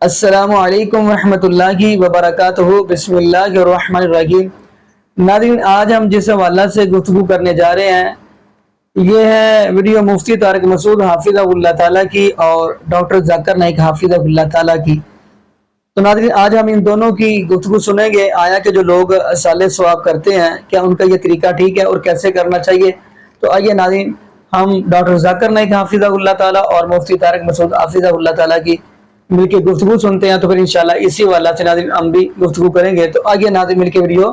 السلام علیکم ورحمۃ اللہ وبرکاتہ۔ بسم اللہ الرحمن الرحیم۔ ناظرین، آج ہم جس حوالہ سے گفتگو کرنے جا رہے ہیں یہ ہے ویڈیو مفتی طارق مسعود حافظہ اللہ تعالیٰ کی اور ڈاکٹر ذاکر نائک حافظہ اللہ تعالیٰ کی۔ تو ناظرین، آج ہم ان دونوں کی گفتگو سنیں گے۔ آیا کہ جو لوگ صالح ثواب کرتے ہیں کیا ان کا یہ طریقہ ٹھیک ہے اور کیسے کرنا چاہیے؟ تو آئیے ناظرین، ہم ڈاکٹر ذاکر نائک حافظہ اللہ تعالیٰ اور مفتی طارق مسعود حافظہ اللہ تعالیٰ کی مل کے گفتگو سنتے ہیں، تو پھر انشاءاللہ اسی والا سے ناظرین ہم بھی گفتگو کریں گے۔ تو آگے ناظرین مل کے ویڈیو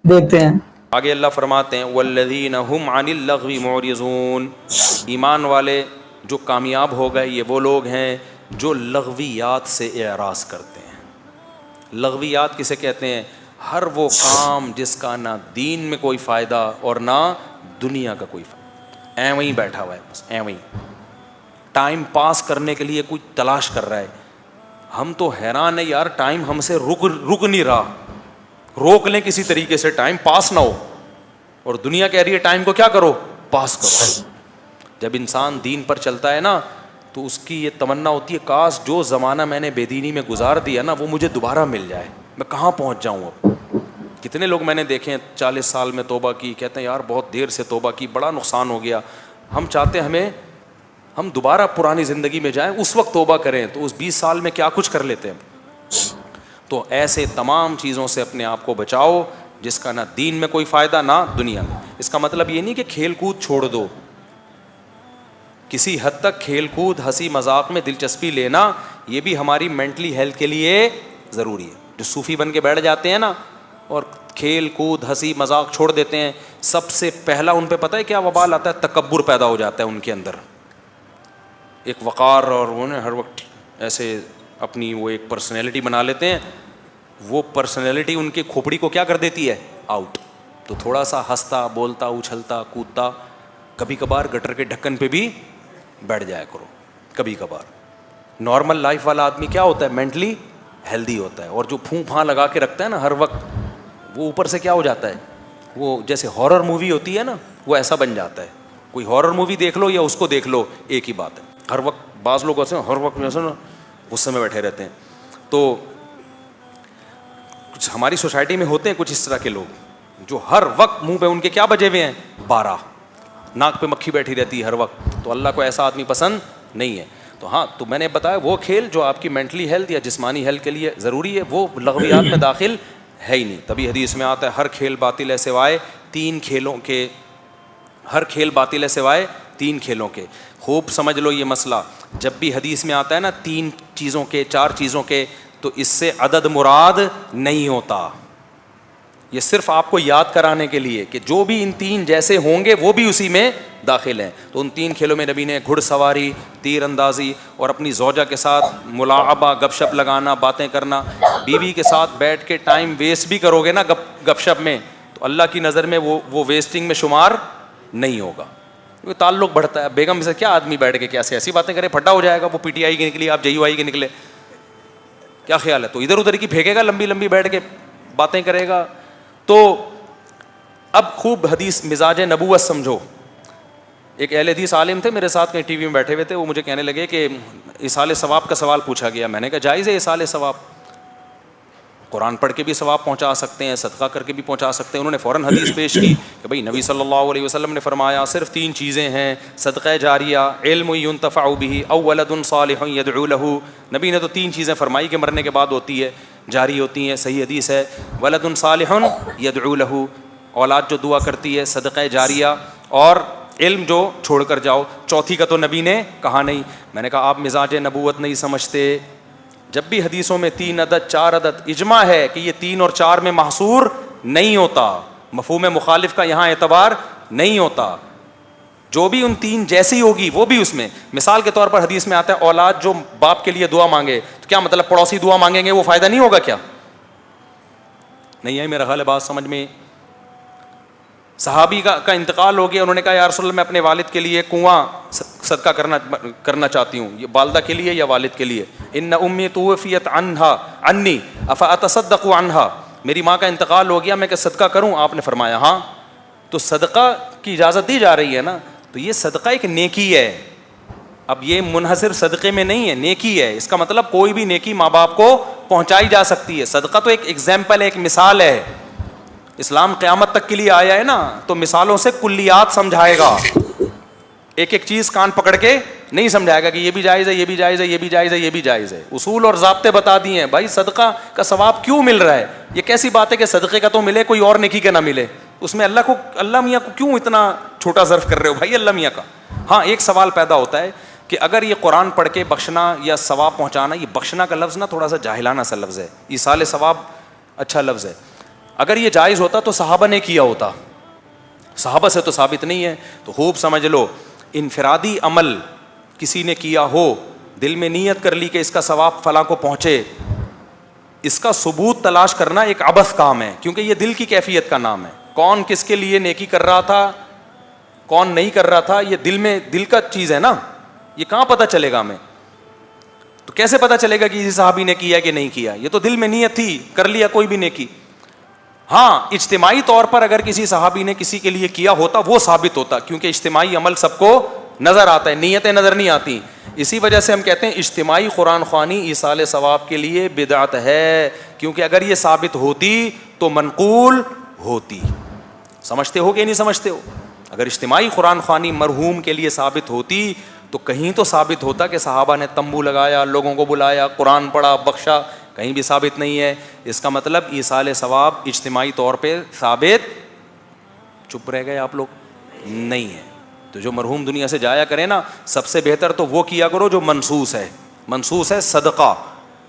دیکھتے ہیں۔ آگے اللہ فرماتے ہیں والذین هم عن اللغو معرضون، ایمان والے جو کامیاب ہو گئے یہ وہ لوگ ہیں جو لغویات سے اعراض کرتے ہیں۔ لغویات کسے کہتے ہیں؟ ہر وہ کام جس کا نہ دین میں کوئی فائدہ اور نہ دنیا کا کوئی فائدہ، ایویں ہی بیٹھا ہوا ہے، بس ایویں ٹائم پاس کرنے کے لیے کوئی تلاش کر رہا ہے۔ ہم تو حیران ہیں یار، ٹائم ہم سے رک نہیں رہا، روک لیں کسی طریقے سے ٹائم پاس نہ ہو، اور دنیا کہہ رہی ہے ٹائم کو کیا کرو، پاس کرو۔ جب انسان دین پر چلتا ہے نا تو اس کی یہ تمنا ہوتی ہے کاش جو زمانہ میں نے بے دینی میں گزار دیا نا وہ مجھے دوبارہ مل جائے، میں کہاں پہنچ جاؤں اب۔ کتنے لوگ میں نے دیکھے ہیں 40 سال میں توبہ کی، کہتے ہیں یار بہت دیر سے توبہ کی، بڑا نقصان ہو گیا۔ ہم چاہتے ہیں ہم دوبارہ پرانی زندگی میں جائیں، اس وقت توبہ کریں، تو اس 20 سال میں کیا کچھ کر لیتے ہیں۔ تو ایسے تمام چیزوں سے اپنے آپ کو بچاؤ جس کا نہ دین میں کوئی فائدہ نہ دنیا میں۔ اس کا مطلب یہ نہیں کہ کھیل کود چھوڑ دو، کسی حد تک کھیل کود ہنسی مذاق میں دلچسپی لینا یہ بھی ہماری مینٹلی ہیلتھ کے لیے ضروری ہے۔ جو صوفی بن کے بیٹھ جاتے ہیں نا اور کھیل کود ہنسی مذاق چھوڑ دیتے ہیں، سب سے پہلا ان پہ پتہ ہے کیا وبال آتا ہے؟ تکبر پیدا ہو جاتا ہے ان کے اندر، ایک وقار، اور وہ ہر وقت ایسے اپنی وہ ایک پرسنالٹی بنا لیتے ہیں۔ وہ پرسنالٹی ان کی کھوپڑی کو کیا کر دیتی ہے؟ آؤٹ۔ تو تھوڑا سا ہنستا بولتا اچھلتا کودتا، کبھی کبھار گٹر کے ڈھکن پہ بھی بیٹھ جایا کرو کبھی کبھار۔ نارمل لائف والا آدمی کیا ہوتا ہے؟ مینٹلی ہیلدی ہوتا ہے، اور جو پھوں پھاں لگا کے رکھتا ہے نا ہر وقت، وہ اوپر سے کیا ہو جاتا ہے؟ وہ جیسے ہارر مووی ہوتی ہے نا وہ ایسا بن جاتا ہے۔ کوئی ہارر مووی دیکھ لو یا اس کو دیکھ لو ایک ہی بات ہے، ہر وقت بعض لوگ ایسے ہر وقت ایسے نا غصے میں بیٹھے رہتے ہیں۔ تو کچھ ہماری سوسائٹی میں ہوتے ہیں کچھ اس طرح کے لوگ جو ہر وقت منہ پہ ان کے کیا بجے ہوئے ہیں؟ 12، ناک پہ مکھی بیٹھی رہتی ہے ہر وقت۔ تو اللہ کو ایسا آدمی پسند نہیں ہے۔ تو ہاں، تو میں نے بتایا وہ کھیل جو آپ کی مینٹلی ہیلتھ یا جسمانی ہیلتھ کے لیے ضروری ہے وہ لغویات میں داخل ہے ہی نہیں۔ تبھی حدیث میں آتا ہے ہر کھیل باطل ہے سوائے 3 کھیلوں کے، ہر کھیل باطل ہے سوائے 3 کھیلوں کے۔ خوب سمجھ لو یہ مسئلہ، جب بھی حدیث میں آتا ہے نا 3 چیزوں کے 4 چیزوں کے، تو اس سے عدد مراد نہیں ہوتا، یہ صرف آپ کو یاد کرانے کے لیے کہ جو بھی ان 3 جیسے ہوں گے وہ بھی اسی میں داخل ہیں۔ تو ان 3 کھیلوں میں نبی نے گھڑ سواری، تیر اندازی اور اپنی زوجہ کے ساتھ ملاعبہ، گپ شپ لگانا، باتیں کرنا، بیوی کے ساتھ بیٹھ کے ٹائم ویسٹ بھی کرو گے نا گپ شپ میں تو اللہ کی نظر میں وہ ویسٹنگ میں شمار نہیں ہوگا، کیونکہ تعلق بڑھتا ہے۔ بیگم سے کیا آدمی بیٹھ کے کیسے ایسی باتیں کرے، پھٹا ہو جائے گا، وہ پی ٹی آئی کی نکلی آپ جے یو آئی کے نکلے، کیا خیال ہے؟ تو ادھر ادھر کی پھینکے گا، لمبی لمبی بیٹھ کے باتیں کرے گا۔ تو اب خوب حدیث مزاج نبوت سمجھو۔ ایک اہل حدیث عالم تھے میرے ساتھ کہیں ٹی وی میں بیٹھے ہوئے تھے، وہ مجھے کہنے لگے کہ ایصال ثواب کا سوال پوچھا گیا۔ میں نے کہا جائز ہے ایصال ثواب، قرآن پڑھ کے بھی ثواب پہنچا سکتے ہیں، صدقہ کر کے بھی پہنچا سکتے ہیں۔ انہوں نے فوراً حدیث پیش کی کہ بھائی نبی صلی اللہ علیہ وسلم نے فرمایا صرف 3 چیزیں ہیں، صدقہ جاریہ، علم ينتفع به او ولد صالح يدعو له۔ نبی نے تو 3 چیزیں فرمائی کہ مرنے کے بعد ہوتی ہے، جاری ہوتی ہیں، صحیح حدیث ہے، ولد صالح يدعو له، اولاد جو دعا کرتی ہے، صدقہ جاریہ، اور علم جو چھوڑ کر جاؤ۔ چوتھی کا تو نبی نے کہا نہیں۔ میں نے کہا آپ مزاج نبوت نہیں سمجھتے، جب بھی حدیثوں میں 3 عدد 4 عدد، اجماع ہے کہ یہ 3 اور 4 میں محصور نہیں ہوتا، مفہوم مخالف کا یہاں اعتبار نہیں ہوتا، جو بھی ان 3 جیسی ہوگی وہ بھی اس میں۔ مثال کے طور پر حدیث میں آتا ہے اولاد جو باپ کے لیے دعا مانگے، تو کیا مطلب پڑوسی دعا مانگیں گے وہ فائدہ نہیں ہوگا کیا؟ نہیں ہے میرا خیال ہے بات سمجھ میں۔ صحابی کا انتقال ہو گیا، انہوں نے کہا یا رسول اللہ میں اپنے والد کے لیے کنواں صدقہ کرنا چاہتی ہوں، یہ والدہ کے لیے یا والد کے لیے؟ ان امی توفیت عنی افاتصدق عنہا، میری ماں کا انتقال ہو گیا، میں کہ صدقہ کروں؟ آپ نے فرمایا ہاں۔ تو صدقہ کی اجازت دی جا رہی ہے نا، تو یہ صدقہ ایک نیکی ہے، اب یہ منحصر صدقے میں نہیں ہے، نیکی ہے. اس کا مطلب کوئی بھی نیکی ماں باپ کو پہنچائی جا سکتی ہے. صدقہ تو ایک ایگزامپل ہے، ایک مثال ہے. اسلام قیامت تک کے لیے آیا ہے نا، تو مثالوں سے کلیات سمجھائے گا. ایک ایک چیز کان پکڑ کے نہیں سمجھائے گا کہ یہ بھی جائز ہے، یہ بھی جائز ہے، یہ بھی جائز ہے، یہ بھی جائز ہے. اصول اور ضابطے بتا دیے ہیں. بھائی صدقہ کا ثواب کیوں مل رہا ہے؟ یہ کیسی بات ہے کہ صدقے کا تو ملے، کوئی اور نیکی کا نہ ملے؟ اس میں اللہ میاں کو کیوں اتنا چھوٹا ظرف کر رہے ہو بھائی اللہ میاں کا؟ ہاں ایک سوال پیدا ہوتا ہے کہ اگر یہ قرآن پڑھ کے بخشنا یا ثواب پہنچانا، یہ بخشنا کا لفظ نا تھوڑا سا جاہلانہ سا لفظ ہے. ایصال ثواب اچھا لفظ ہے. اگر یہ جائز ہوتا تو صحابہ نے کیا ہوتا. صحابہ سے تو ثابت نہیں ہے. تو خوب سمجھ لو، انفرادی عمل کسی نے کیا ہو، دل میں نیت کر لی کہ اس کا ثواب فلاں کو پہنچے، اس کا ثبوت تلاش کرنا ایک عبث کام ہے، کیونکہ یہ دل کی کیفیت کا نام ہے. کون کس کے لیے نیکی کر رہا تھا، کون نہیں کر رہا تھا، یہ دل کا چیز ہے نا. یہ کہاں پتہ چلے گا ہمیں؟ تو کیسے پتہ چلے گا کہ کسی صحابی نے کیا کہ نہیں کیا؟ یہ تو دل میں نیت تھی، کر لیا کوئی بھی نیکی. ہاں اجتماعی طور پر اگر کسی صحابی نے کسی کے لیے کیا ہوتا وہ ثابت ہوتا، کیونکہ اجتماعی عمل سب کو نظر آتا ہے، نیتیں نظر نہیں آتی. اسی وجہ سے ہم کہتے ہیں اجتماعی قرآن خوانی ایصال ثواب کے لیے بدعت ہے، کیونکہ اگر یہ ثابت ہوتی تو منقول ہوتی. سمجھتے ہو کہ نہیں سمجھتے ہو؟ اگر اجتماعی قرآن خوانی مرحوم کے لیے ثابت ہوتی تو کہیں تو ثابت ہوتا کہ صحابہ نے تمبو لگایا، لوگوں کو بلایا، قرآن پڑھا، بخشا. کہیں بھی ثابت نہیں ہے. اس کا مطلب ایصال ثواب اجتماعی طور پہ ثابت، چپ رہ گئے آپ لوگ، نہیں ہے. تو جو مرحوم دنیا سے جایا کرے نا، سب سے بہتر تو وہ کیا کرو جو منسوس ہے. منسوس ہے صدقہ.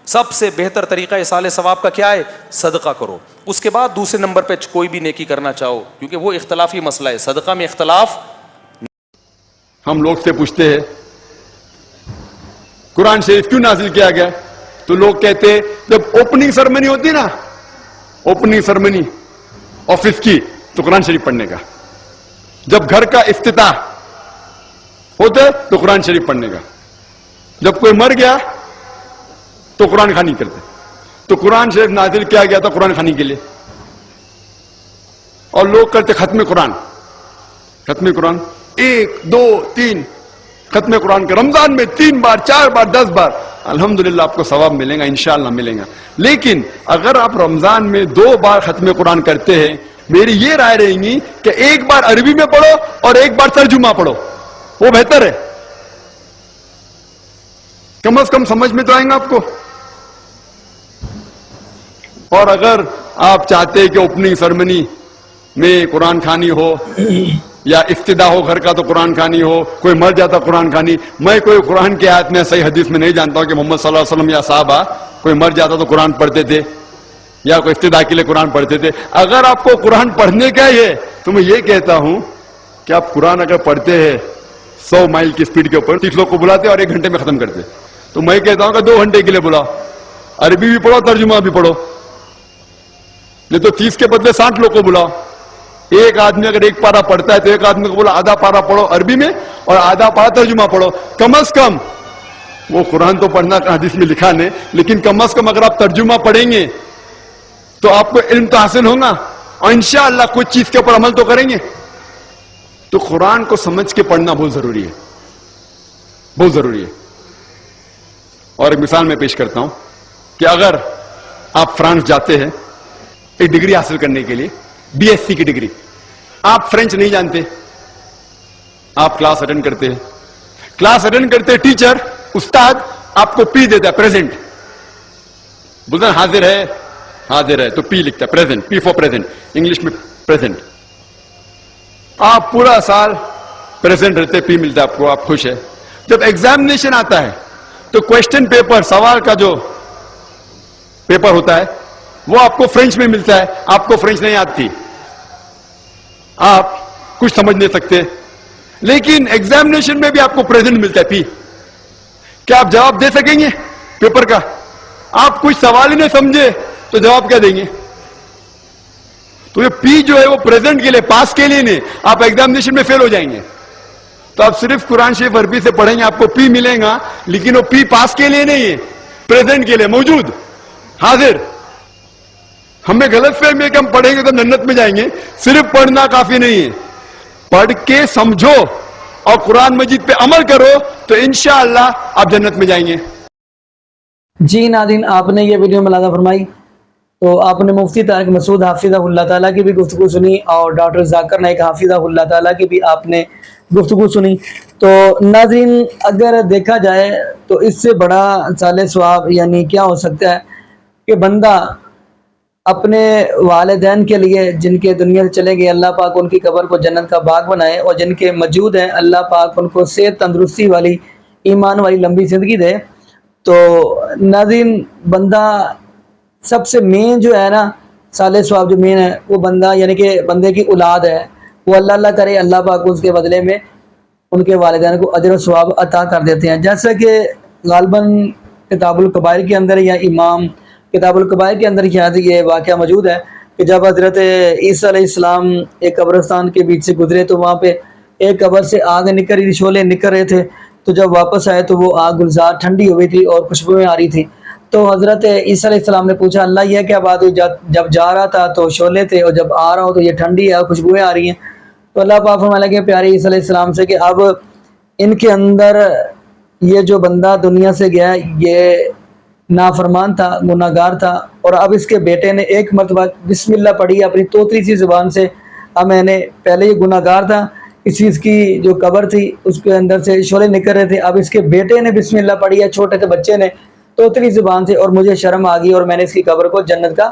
سب سے بہتر طریقہ ایصال ثواب کا کیا ہے؟ صدقہ کرو. اس کے بعد دوسرے نمبر پہ کوئی بھی نیکی کرنا چاہو، کیونکہ وہ اختلافی مسئلہ ہے. صدقہ میں اختلاف. ہم لوگ سے پوچھتے ہیں قرآن شریف کیوں نازل کیا گیا، تو لوگ کہتے ہیں جب اوپننگ سرمنی ہوتی نا، اوپننگ سرمنی آفس کی، تو قرآن شریف پڑھنے کا. جب گھر کا افتتاح ہوتا ہے تو قرآن شریف پڑھنے کا. جب کوئی مر گیا تو قرآن خوانی کرتے. تو قرآن شریف نازل کیا گیا تھا قرآن خوانی کے لیے. اور لوگ کرتے ختم قرآن. ختم قرآن 1 2 3 ختم قرآن کے رمضان میں 3 بار 4 بار 10 بار. الحمدللہ آپ کو ثواب ملے گا، انشاءاللہ ملے گا. لیکن اگر آپ رمضان میں 2 بار ختم قرآن کرتے ہیں، میری یہ رائے رہے گی کہ 1 بار عربی میں پڑھو اور 1 بار ترجمہ پڑھو، وہ بہتر ہے. کم از کم سمجھ میں تو آئیں گا آپ کو. اور اگر آپ چاہتے کہ اوپننگ سرمنی میں قرآن خوانی ہو یا افتتاح ہو گھر کا تو قرآن خوانی ہو، کوئی مر جاتا قرآن خوانی. میں کوئی قرآن کی آیت میں صحیح حدیث میں نہیں جانتا ہوں کہ محمد صلی اللہ علیہ وسلم یا صحابہ کوئی مر جاتا تو قرآن پڑھتے تھے یا کوئی افتتاح کے لیے قرآن پڑھتے تھے. اگر آپ کو قرآن پڑھنے کا ہی ہے تو میں یہ کہتا ہوں کہ آپ قرآن اگر پڑھتے ہیں 100 مائل کی سپیڈ کے اوپر، 30 لوگ کو بلاتے اور 1 گھنٹے میں ختم کرتے، تو میں کہتا ہوں کہ 2 گھنٹے کے لیے بلاؤ، عربی بھی پڑھو ترجمہ بھی پڑھو. نہیں تو 30 کے بدلے 60 لوگ کو بلاؤ. ایک آدمی اگر 1 پارا پڑھتا ہے تو ایک آدمی کو بولا آدھا پارا پڑھو عربی میں اور آدھا پارا ترجمہ پڑھو. کم از کم وہ قرآن تو پڑھنا حدیث میں لکھا نہیں، لیکن کم از کم اگر آپ ترجمہ پڑھیں گے تو آپ کو علم تو حاصل ہوگا اور انشاءاللہ کچھ چیز کے اوپر عمل تو کریں گے. تو قرآن کو سمجھ کے پڑھنا بہت ضروری ہے، بہت ضروری ہے. اور ایک مثال میں پیش کرتا ہوں کہ اگر آپ فرانس جاتے ہیں ایک ڈگری حاصل کرنے کے لیے، BSc کی ڈگری، آپ فرینچ نہیں جانتے، آپ کلاس اٹینڈ کرتے ہیں. کلاس اٹینڈ کرتے ٹیچر استاد آپ کو پی دیتا ہے، پریزنٹ بولتا ہے حاضر ہے، حاضر ہے تو پی لکھتا ہے، present, P for present, English میں پریزنٹ. آپ پورا سال پریزنٹ رہتے، پی ملتا ہے آپ کو، آپ خوش ہے. جب ایگزامینیشن آتا ہے تو کوشچن پیپر، سوال کا جو پیپر ہوتا ہے وہ آپ کو فرینچ میں ملتا ہے. آپ کو فرینچ نہیں آتی، آپ کچھ سمجھ نہیں سکتے، لیکن ایگزامینیشن میں بھی آپ کو پریزنٹ ملتا ہے، پی. کیا آپ جواب دے سکیں گے پیپر کا؟ آپ کچھ سوال ہی نہیں سمجھے تو جواب کیا دیں گے؟ تو یہ پی جو ہے وہ پریزنٹ کے لیے، پاس کے لیے نہیں. آپ ایگزامینیشن میں فیل ہو جائیں گے. تو آپ صرف قرآن شریف عربی سے پڑھیں گے، آپ کو پی ملے گا، لیکن وہ پی پاس کے لیے نہیں ہے، پریزنٹ کے لیے، موجود، حاضر. ہمیں غلط فہمی ہے کہ ہم پڑھیں گے تو جنت میں جائیں گے. صرف پڑھنا کافی نہیں ہے، پڑھ کے سمجھو اور قرآن مجید پہ عمل کرو تو انشاءاللہ آپ جنت میں جائیں گے. جی ناظرین، آپ نے یہ ویڈیو ملاحظہ فرمائی تو آپ نے مفتی طارق مسعود حافظہ اللہ تعالیٰ کی بھی گفتگو سنی اور ڈاکٹر ذاکر نائک حافظہ اللہ تعالیٰ کی بھی آپ نے گفتگو سنی. تو ناظرین، اگر دیکھا جائے تو اس سے بڑا صالح ثواب یعنی کیا ہو سکتا ہے کہ بندہ اپنے والدین کے لیے جن کے دنیا سے چلے گئے، اللہ پاک ان کی قبر کو جنت کا باغ بنائے، اور جن کے موجود ہیں اللہ پاک ان کو صحت تندرستی والی ایمان والی لمبی زندگی دے. تو ناظرین، بندہ سب سے مین جو ہے نا صالح ثواب جو مین ہے وہ بندہ یعنی کہ بندے کی اولاد ہے، وہ اللہ کرے اللہ پاک اس کے بدلے میں ان کے والدین کو اجر و ثواب عطا کر دیتے ہیں. جیسا کہ غالباً کتاب الکبائر کے اندر یا امام کتاب الکبائر کے اندر شاید یہ واقعہ موجود ہے کہ جب حضرت عیسیٰ علیہ السلام ایک قبرستان کے بیچ سے گزرے تو وہاں پہ ایک قبر سے آگ نکل رہی تھی، شعلے نکل رہے تھے. تو جب واپس آئے تو وہ آگ گلزار ٹھنڈی ہوئی تھی اور خوشبوئیں آ رہی تھی. تو حضرت عیسیٰ علیہ السلام نے پوچھا اللہ یہ کیا بات ہوئی، جب جا رہا تھا تو شعلے تھے اور جب آ رہا ہوں تو یہ ٹھنڈی ہے اور خوشبوئیں آ رہی ہیں. تو اللہ پاک فرمانے لگے پیارے عیسیٰ علیہ السلام سے کہ اب ان کے اندر یہ جو بندہ دنیا سے گیا یہ نافرمان تھا، گناہ گار تھا، اور اب اس کے بیٹے نے ایک مرتبہ بسم اللہ پڑھی اپنی توتری سی زبان سے. اب میں نے پہلے یہ گناہ گار تھا، اس چیز کی جو قبر تھی اس کے اندر سے شعلے نکل رہے تھے، اب اس کے بیٹے نے بسم اللہ پڑھی ہے چھوٹے سے بچے نے توتری زبان سے، اور مجھے شرم آ گئی اور میں نے اس کی قبر کو جنت کا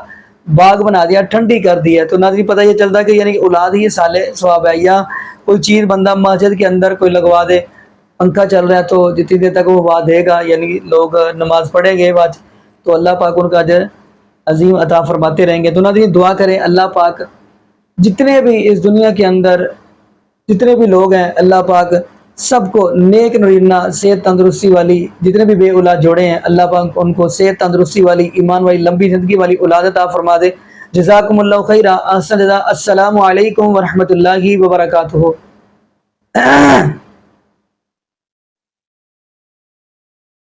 باغ بنا دیا، ٹھنڈی کر دی ہے. تو ناظرین پتہ یہ چلتا کہ یعنی کہ اولاد ہی صالح ثواب ہے. یا کوئی چیز بندہ مسجد کے اندر کوئی لگوا دے، پنکھا چل رہا ہے تو جتنی دیر تک وہ آواز دے گا یعنی لوگ نماز پڑھیں گے بعد تو اللہ پاک ان کا اجر عظیم عطا فرماتے رہیں گے. تو ناظرین دعا کریں اللہ پاک جتنے بھی اس دنیا کے اندر جتنے بھی لوگ ہیں اللہ پاک سب کو نیک نرینہ صحت تندرستی والی، جتنے بھی بے اولاد جوڑے ہیں اللہ پاک ان کو صحت تندرستی والی ایمان والی لمبی زندگی والی اولاد عطا فرما دے. جزاکم اللہ خیرہ. السلام علیکم ورحمۃ اللہ وبرکاتہ.